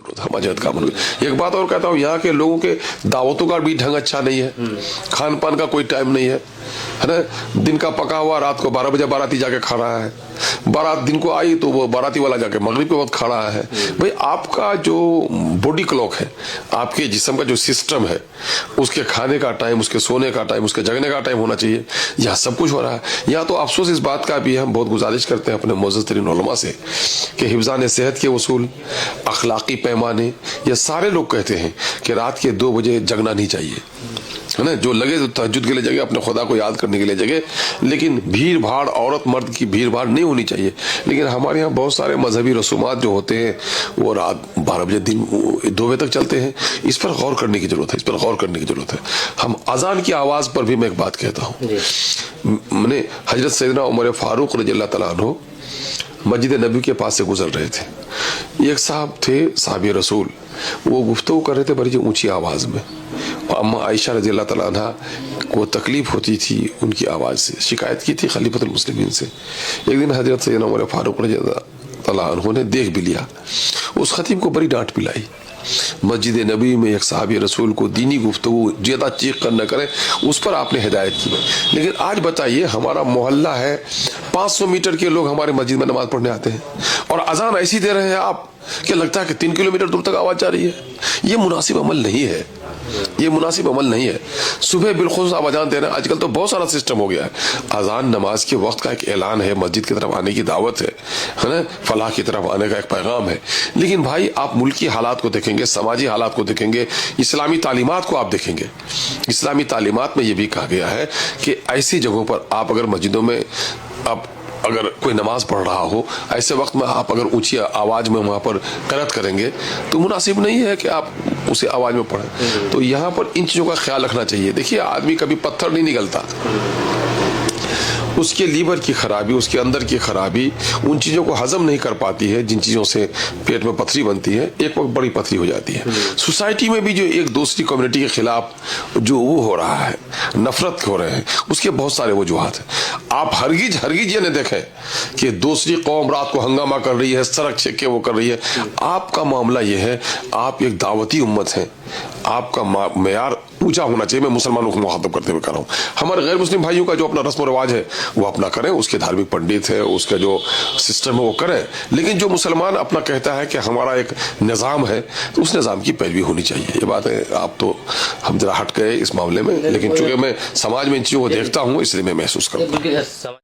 जमात का अमल। एक बात और कहता हूँ, यहाँ के लोगों के दावतों का भी ढंग अच्छा नहीं है, खान पान का कोई टाइम नहीं है ना। दिन का पका हुआ रात को 12 बजे बाराती जाके खा रहा है, बारात दिन को आई तो वो बाराती वाला जाके मगरिब के वक्त खा रहा है। भाई आपका जो बॉडी क्लॉक है, आपके जिस्म का जो सिस्टम है, उसके खाने का टाइम, उसके सोने का टाइम, उसके जगने का टाइम होना चाहिए। यहाँ सब कुछ हो रहा है। यहाँ तो अफसोस इस बात का भी हम बहुत गुजारिश करते हैं अपने मोअज़्ज़ज़ तरीन उलमा से कि हिफ्ज़ान सेहत के उसूल, अखलाकी पैमाने, ये सारे लोग कहते हैं कि रात के 2 बजे जगना नहीं चाहिए, है ना। जो लगे तो तहज्जुद के लिए जगह, अपने खुदा को याद करने के लिए जगह, लेकिन भीड़ भाड़, औरत मर्द की भीड़ भाड़ नहीं होनी चाहिए। लेकिन हमारे यहाँ बहुत सारे मजहबी रसूमात जो होते हैं वो रात 12 बजे, दिन 2 बजे तक चलते हैं। इस पर गौर करने की जरूरत है, इस पर गौर करने की जरूरत है। हम अजान की आवाज पर भी मैं एक बात कहता हूँ, मैंने हजरत सैयदना उमर फारूक रज़ियल्लाहु ताला अन्हु मस्जिद नबी के पास से गुजर रहे थे। एक साहब थे, साहबी रसूल, वो गुफ्तगू कर रहे थे बड़ी ऊंची आवाज में। अम्मा आयशा रज़ियल्लाहु ताला अन्हा को तकलीफ होती थी उनकी आवाज से, शिकायत की थी खलीफतुल मुस्लिमीन से। एक दिन हजरत सैयदना उमर फारूक रज़ियल्लाहु ताला अन्हु ने देख भी लिया, उस खतीब को बड़ी डांट पिलाई। मस्जिद नबी में एक साहबी रसूल को दीनी गुफ्तगू ज्यादा चीख कर न करे, उस पर आपने हिदायत की। लेकिन आज बताइए, हमारा मोहल्ला है, 500 मीटर के लोग हमारे मस्जिद में नमाज पढ़ने आते हैं और अजान ऐसी दे रहे हैं आप कि लगता है कि 3 किलोमीटर दूर तक आवाज जा रही है। ये मुनासिब अमल नहीं है, ये मुनासिब अमल नहीं है। सुबह बिलखुसूस आप अजान दे रहे हैं, आजकल तो बहुत सारा सिस्टम हो गया है। अजान नमाज के वक्त का एक ऐलान है, मस्जिद की तरफ आने की दावत है ना, फलाह की तरफ आने का एक पैगाम है। लेकिन भाई आप मुल्की हालात को देखेंगे, समाजी हालात को देखेंगे, इस्लामी तालीमात को आप देखेंगे। इस्लामी तालीमात में ये भी कहा गया है कि ऐसी जगहों पर आप अगर मस्जिदों में आप अगर कोई नमाज पढ़ रहा हो, ऐसे वक्त में आप अगर ऊंची आवाज में वहां पर क़रात करेंगे तो मुनासिब नहीं है कि आप उसे आवाज में पढ़ें। तो यहाँ पर इन चीजों का ख्याल रखना चाहिए। देखिए, आदमी कभी पत्थर नहीं निकलता, उसके लीवर की खराबी, उसके अंदर की खराबी उन चीज़ों को हजम नहीं कर पाती है जिन चीज़ों से पेट में पथरी बनती है, एक वक्त बड़ी पथरी हो जाती है। सोसाइटी में भी जो एक दूसरी कम्युनिटी के खिलाफ जो वो हो रहा है, नफरत हो रहे हैं, उसके बहुत सारे वजूहात हैं। आप हरगिज ये न देखें कि दूसरी कौम रात को हंगामा कर रही है, सड़क छेक के वो कर रही है। आपका मामला ये है, आप एक दावती उम्मत हैं, आपका मेयार ऊंचा होना चाहिए। मैं मुसलमानों को मुखातब करते हुए कह रहा हूँ। हमारे गैर मुस्लिम भाइयों का जो अपना रस्म रिवाज है वो अपना करें, उसके धार्मिक पंडित है, उसका जो सिस्टम है वो करें। लेकिन जो मुसलमान अपना कहता है कि हमारा एक निज़ाम है, तो उस निज़ाम की पैरवी होनी चाहिए। ये बात है, आप तो हम जरा हट गए इस मामले में, लेकिन चूंकि मैं समाज में इन चीज़ों को देखता हूँ इसलिए मैं महसूस करता हूँ।